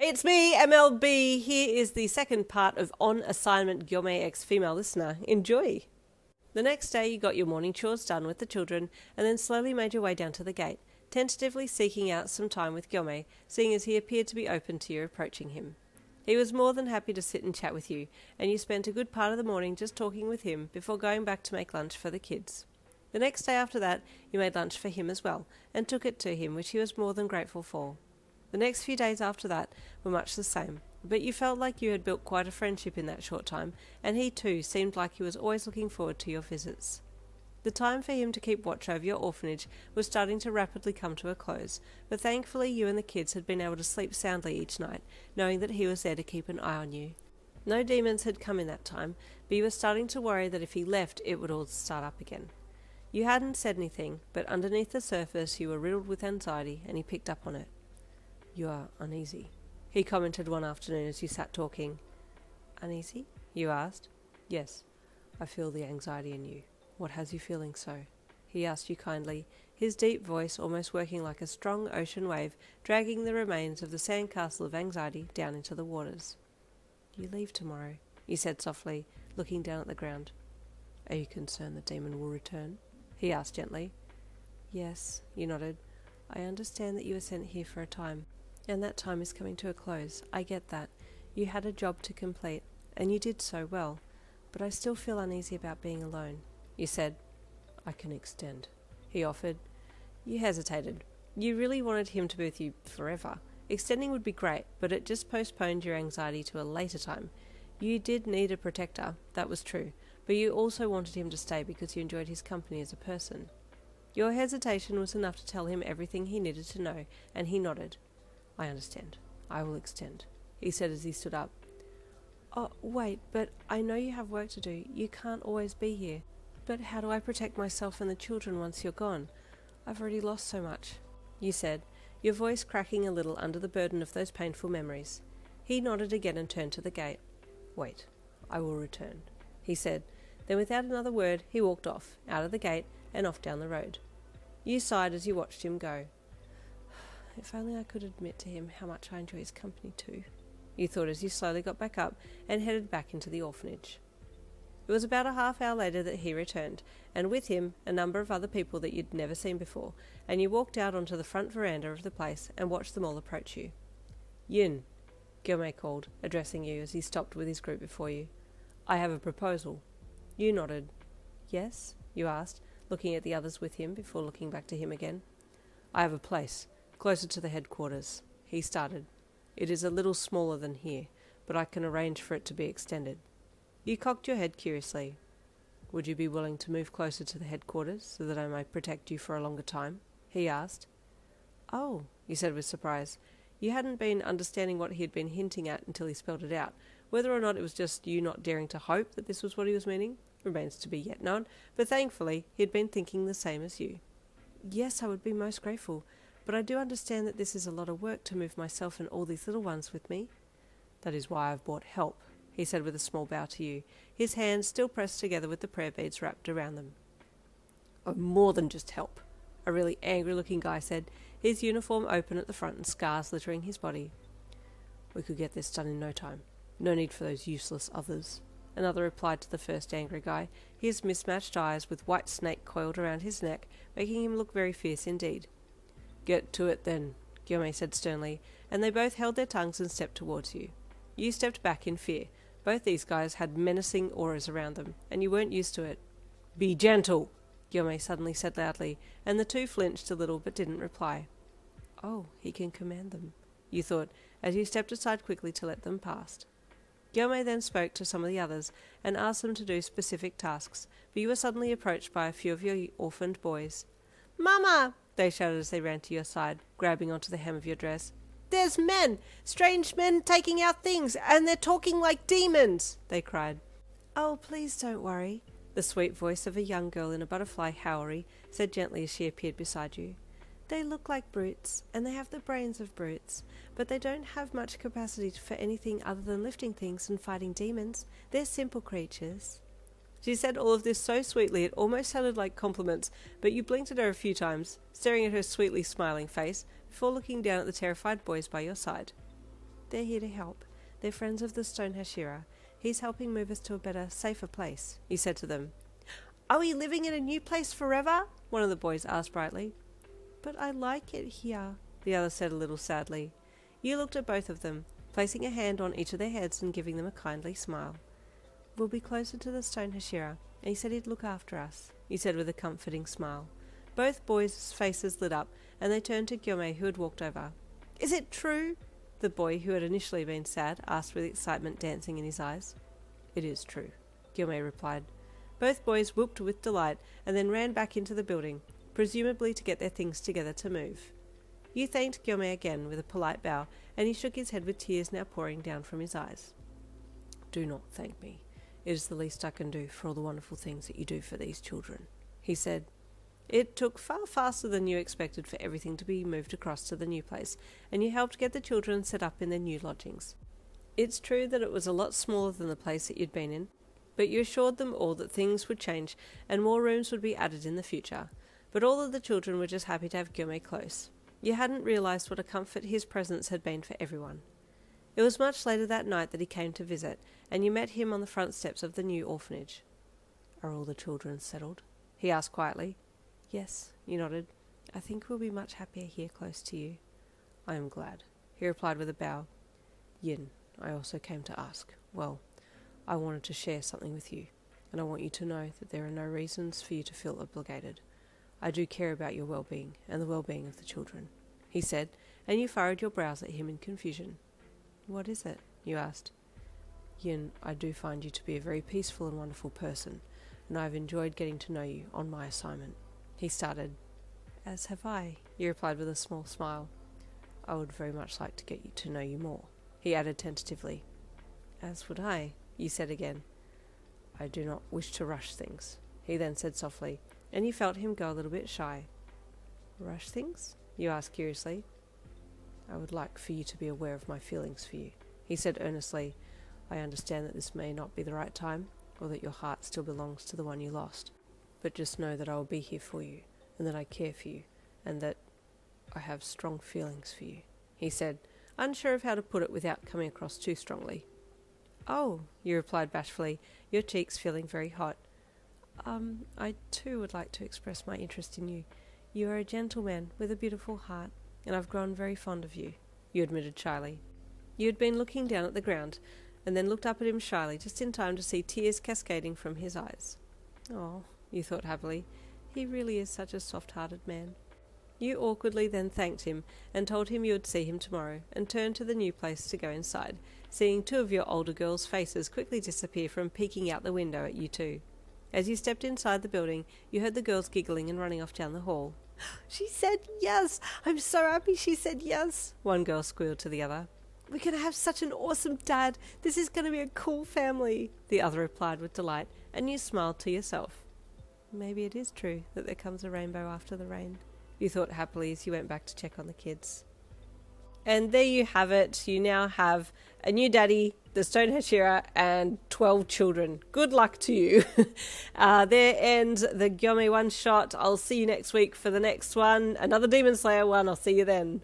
It's me, MLB. Here is the second part of On Assignment Gyomei X Female Listener. Enjoy! The next day you got your morning chores done with the children and then slowly made your way down to the gate, tentatively seeking out some time with Gyomei, seeing as he appeared to be open to your approaching him. He was more than happy to sit and chat with you, and you spent a good part of the morning just talking with him before going back to make lunch for the kids. The next day after that, you made lunch for him as well, and took it to him, which he was more than grateful for. The next few days after that were much the same, but you felt like you had built quite a friendship in that short time, and he too seemed like he was always looking forward to your visits. The time for him to keep watch over your orphanage was starting to rapidly come to a close, but thankfully you and the kids had been able to sleep soundly each night, knowing that he was there to keep an eye on you. No demons had come in that time, but you were starting to worry that if he left it would all start up again. You hadn't said anything, but underneath the surface you were riddled with anxiety, and he picked up on it. "You are uneasy," he commented one afternoon as you sat talking. "Uneasy?" you asked. "Yes, I feel the anxiety in you. What has you feeling so?" he asked you kindly, his deep voice almost working like a strong ocean wave, dragging the remains of the sandcastle of anxiety down into the waters. "You leave tomorrow," you said softly, looking down at the ground. "Are you concerned the demon will return?" he asked gently. "Yes," you nodded. "I understand that you were sent here for a time, and that time is coming to a close. I get that. You had a job to complete, and you did so well, but I still feel uneasy about being alone," you said. "I can extend," he offered. You hesitated. You really wanted him to be with you forever. Extending would be great, but it just postponed your anxiety to a later time. You did need a protector, that was true, but you also wanted him to stay because you enjoyed his company as a person. Your hesitation was enough to tell him everything he needed to know, and he nodded. "I understand. I will extend," he said as he stood up. "Oh, wait, but I know you have work to do. You can't always be here. But how do I protect myself and the children once you're gone? I've already lost so much," you said, your voice cracking a little under the burden of those painful memories. He nodded again and turned to the gate. "Wait, I will return," he said. Then without another word he walked off, out of the gate, and off down the road. You sighed as you watched him go. "If only I could admit to him how much I enjoy his company too," you thought as you slowly got back up and headed back into the orphanage. It was about a half hour later that he returned, and with him a number of other people that you'd never seen before, and you walked out onto the front veranda of the place and watched them all approach you. "Yin," Gyomei called, addressing you as he stopped with his group before you. "I have a proposal." You nodded. "Yes?" you asked, looking at the others with him before looking back to him again. "I have a place, closer to the headquarters," he started. "It is a little smaller than here, but I can arrange for it to be extended." You cocked your head curiously. "Would you be willing to move closer to the headquarters so that I may protect you for a longer time?" he asked. "Oh," you said with surprise. You hadn't been understanding what he had been hinting at until he spelled it out. Whether or not it was just you not daring to hope that this was what he was meaning remains to be yet known, but thankfully he had been thinking the same as you. "Yes, I would be most grateful, but I do understand that this is a lot of work to move myself and all these little ones with me." "That is why I've brought help," he said with a small bow to you, his hands still pressed together with the prayer beads wrapped around them. "Oh, more than just help," a really angry-looking guy said, his uniform open at the front and scars littering his body. "We could get this done in no time. No need for those useless others," another replied to the first angry guy, his mismatched eyes with white snake coiled around his neck, making him look very fierce indeed. "Get to it then," Gyomei said sternly, and they both held their tongues and stepped towards you. You stepped back in fear. Both these guys had menacing auras around them, and you weren't used to it. "Be gentle," Gyomei suddenly said loudly, and the two flinched a little but didn't reply. "Oh, he can command them," you thought, as you stepped aside quickly to let them past. Gyomei then spoke to some of the others and asked them to do specific tasks, but you were suddenly approached by a few of your orphaned boys. "Mama!" they shouted as they ran to your side, grabbing onto the hem of your dress. "There's men! Strange men taking our things, and they're talking like demons!" they cried. "Oh, please don't worry," the sweet voice of a young girl in a butterfly howery said gently as she appeared beside you. "They look like brutes, and they have the brains of brutes, but they don't have much capacity for anything other than lifting things and fighting demons. They're simple creatures." She said all of this so sweetly it almost sounded like compliments, but you blinked at her a few times, staring at her sweetly smiling face, before looking down at the terrified boys by your side. They're here to help. They're friends of the Stone Hashira. He's helping move us to a better, safer place, he said to them. Are we living in a new place forever? One of the boys asked brightly. But I like it here, the other said a little sadly. You looked at both of them, placing a hand on each of their heads and giving them a kindly smile. We'll be closer to the Stone Hashira, and he said he'd look after us, he said with a comforting smile. Both boys' faces lit up, and they turned to Gyomei, who had walked over. Is it true? The boy, who had initially been sad, asked with excitement dancing in his eyes. It is true, Gyomei replied. Both boys whooped with delight, and then ran back into the building, presumably to get their things together to move. You thanked Gyomei again with a polite bow, and he shook his head with tears now pouring down from his eyes. Do not thank me. It is the least I can do for all the wonderful things that you do for these children, he said. It took far faster than you expected for everything to be moved across to the new place, and you helped get the children set up in their new lodgings. It's true that it was a lot smaller than the place that you'd been in, but you assured them all that things would change and more rooms would be added in the future. But all of the children were just happy to have Gyomei close. You hadn't realised what a comfort his presence had been for everyone. It was much later that night that he came to visit, and you met him on the front steps of the new orphanage. Are all the children settled? He asked quietly. Yes, you nodded. I think we'll be much happier here close to you. I am glad, he replied with a bow. Yin, I also came to ask. Well, I wanted to share something with you, and I want you to know that there are no reasons for you to feel obligated. I do care about your well-being and the well-being of the children, he said, and you furrowed your brows at him in confusion. What is it? You asked. Yin, I do find you to be a very peaceful and wonderful person, and I have enjoyed getting to know you on my assignment. He started. As have I, you replied with a small smile. I would very much like to get you to know you more, he added tentatively. As would I, you said again. I do not wish to rush things, he then said softly, and you felt him go a little bit shy. Rush things? You asked curiously. I would like for you to be aware of my feelings for you, he said earnestly. I understand that this may not be the right time, or that your heart still belongs to the one you lost. But just know that I will be here for you, and that I care for you, and that I have strong feelings for you, he said, unsure of how to put it without coming across too strongly. Oh, you replied bashfully, your cheeks feeling very hot. I too would like to express my interest in you. You are a gentleman with a beautiful heart, and I've grown very fond of you, you admitted shyly. You had been looking down at the ground, and then looked up at him shyly, just in time to see tears cascading from his eyes. Oh, you thought happily, he really is such a soft-hearted man. You awkwardly then thanked him, and told him you would see him tomorrow, and turned to the new place to go inside, seeing two of your older girls' faces quickly disappear from peeking out the window at you two. As you stepped inside the building, you heard the girls giggling and running off down the hall. She said yes! I'm so happy she said yes! One girl squealed to the other. We're going to have such an awesome dad! This is going to be a cool family! The other replied with delight, and you smiled to yourself. Maybe it is true that there comes a rainbow after the rain, you thought happily as you went back to check on the kids. And there you have it. You now have a new daddy, the Stone Hashira, and 12 children. Good luck to you. There ends the Gyomei one shot. I'll see you next week for the next one. Another Demon Slayer one. I'll see you then.